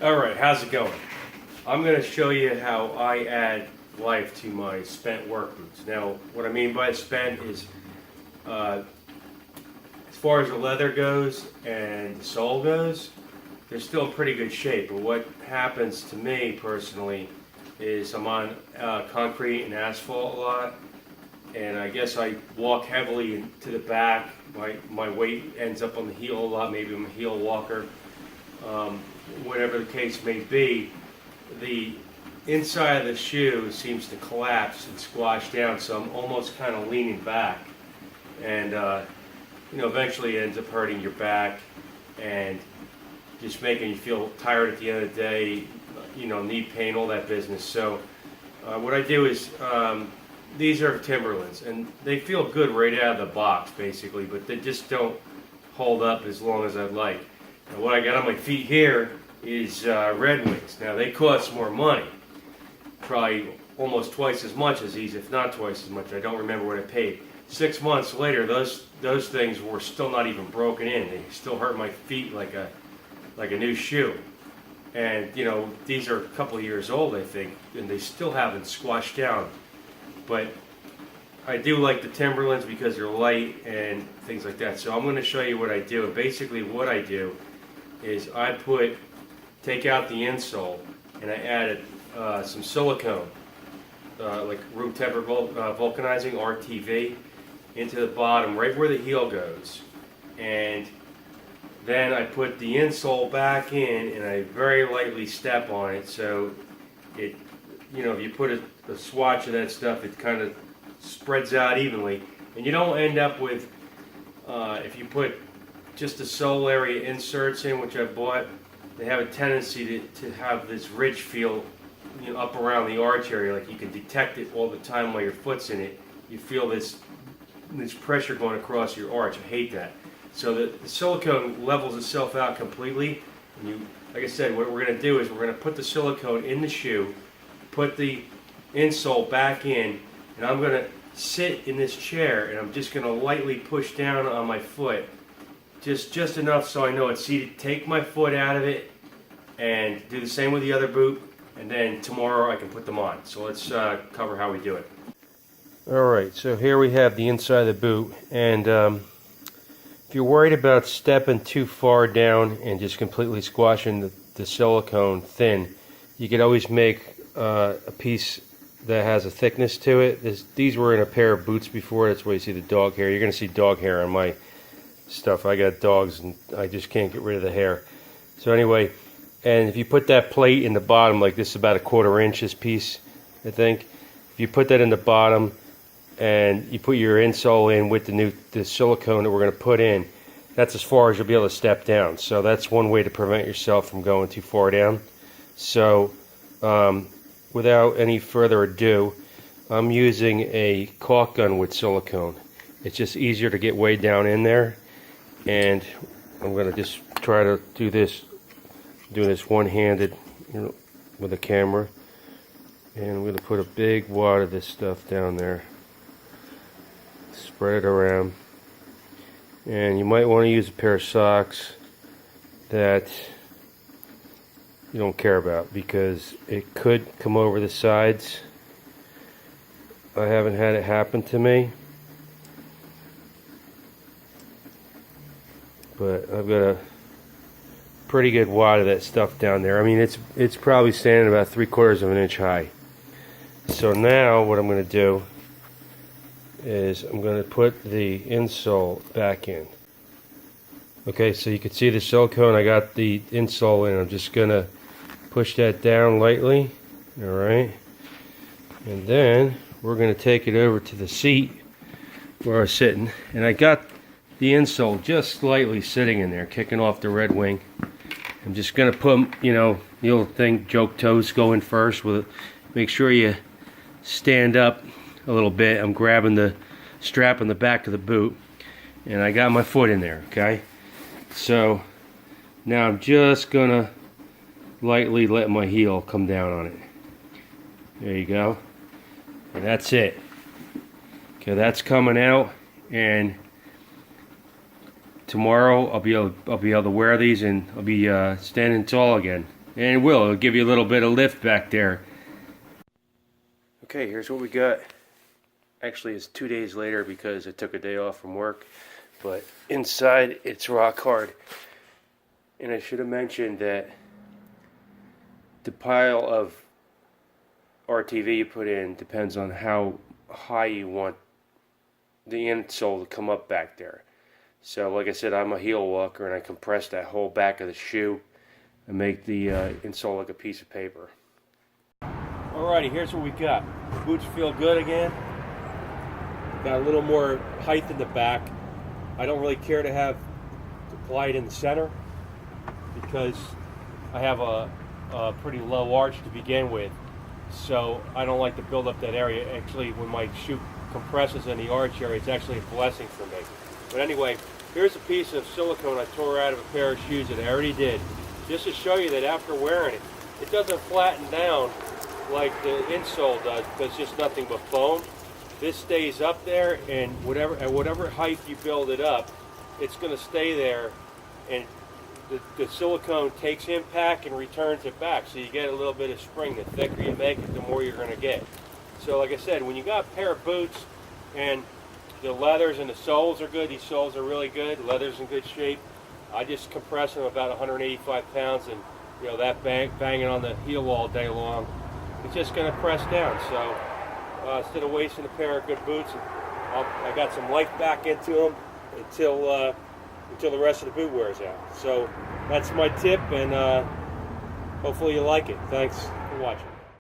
Alright, how's it going? I'm going to show you how I add life to my spent work boots. Now, what I mean by spent is, as far as the leather goes and the sole goes, they're still in pretty good shape. But what happens to me personally is I'm on concrete and asphalt a lot, and I guess I walk heavily to the back. My weight ends up on the heel a lot. Maybe I'm a heel walker. Whatever the case may be, the inside of the shoe seems to collapse and squash down, so I'm almost kind of leaning back, and eventually it ends up hurting your back and just making you feel tired at the end of the day, knee pain, all that business. So what I do is, these are Timberlands, and they feel good right out of the box basically, but they just don't hold up as long as I'd like. Now, what I got on my feet here is Red Wings. Now, they cost more money, probably almost twice as much as these, if not twice as much. I don't remember what I paid. 6 months later, those things were still not even broken in. They still hurt my feet like a new shoe. And these are a couple of years old, I think, and they still haven't squashed down. But I do like the Timberlands because they're light and things like that. So I'm going to show you what I do. And basically, what I do is I take out the insole, and I added some silicone, like room temperature vulcanizing, RTV, into the bottom, right where the heel goes. And then I put the insole back in, and I very lightly step on it, so it, if you put a swatch of that stuff, it kind of spreads out evenly. And you don't end up with, if you put just the sole area inserts in, which I bought, they have a tendency to have this ridge feel up around the arch area, like you can detect it all the time while your foot's in it. You feel this pressure going across your arch. I hate that. So the silicone levels itself out completely. And like I said, what we're going to do is we're going to put the silicone in the shoe, put the insole back in, and I'm going to sit in this chair, and I'm just going to lightly push down on my foot, just enough so I know it's seated. Take my foot out of it, and do the same with the other boot, and then tomorrow I can put them on. So let's cover how we do it. Alright, so here we have the inside of the boot, and if you're worried about stepping too far down and just completely squashing the silicone thin, you could always make a piece that has a thickness to it. These were in a pair of boots before. That's why you see the dog hair. You're going to see dog hair on my stuff. I got dogs and I just can't get rid of the hair. So anyway, and if you put that plate in the bottom, like this is about 1/4 inch, this piece, I think. If you put that in the bottom and you put your insole in with the silicone that we're going to put in, that's as far as you'll be able to step down. So that's one way to prevent yourself from going too far down. So without any further ado, I'm using a caulk gun with silicone. It's just easier to get way down in there, and I'm going to just try to do this one-handed, with a camera, and I'm going to put a big wad of this stuff down there, spread it around, and you might want to use a pair of socks that you don't care about, because it could come over the sides. I haven't had it happen to me, but I've got a pretty good wad of that stuff down there. I mean, it's probably standing about 3/4 of an inch high. So now what I'm going to do is I'm going to put the insole back in. Okay, so you can see the silicone. I got the insole in. I'm just going to push that down lightly. Alright, and then we're going to take it over to the seat where I was sitting, and I got the insole just slightly sitting in there, kicking off the Red Wing. I'm just going to put, the old thing, joke toes go in first. Make sure you stand up a little bit. I'm grabbing the strap on the back of the boot, and I got my foot in there, okay? So now I'm just going to lightly let my heel come down on it. There you go. And that's it. Okay, that's coming out, and tomorrow I'll be able to wear these, and I'll be standing tall again. And it will. It'll give you a little bit of lift back there. Okay, here's what we got. Actually, it's 2 days later because I took a day off from work. But inside, it's rock hard. And I should have mentioned that the pile of RTV you put in depends on how high you want the insole to come up back there. So like I said, I'm a heel walker and I compress that whole back of the shoe and make the insole like a piece of paper. Alrighty, here's what we got. The boots feel good again. Got a little more height in the back. I don't really care to have applied in the center because I have a pretty low arch to begin with. So I don't like to build up that area. Actually, when my shoe compresses in the arch area, it's actually a blessing for me. But anyway, here's a piece of silicone I tore out of a pair of shoes that I already did. Just to show you that after wearing it, it doesn't flatten down like the insole does because it's just nothing but foam. This stays up there, and at whatever height you build it up, it's going to stay there, and the silicone takes impact and returns it back, so you get a little bit of spring. The thicker you make it, the more you're going to get. So like I said, when you got a pair of boots and the leathers and the soles are good, these soles are really good, leather's in good shape, I just compress them about 185 pounds, and you know that banging on the heel all day long, it's just going to press down. So instead of wasting a pair of good boots, I got some life back into them until the rest of the boot wears out. So that's my tip, and hopefully you like it. Thanks for watching.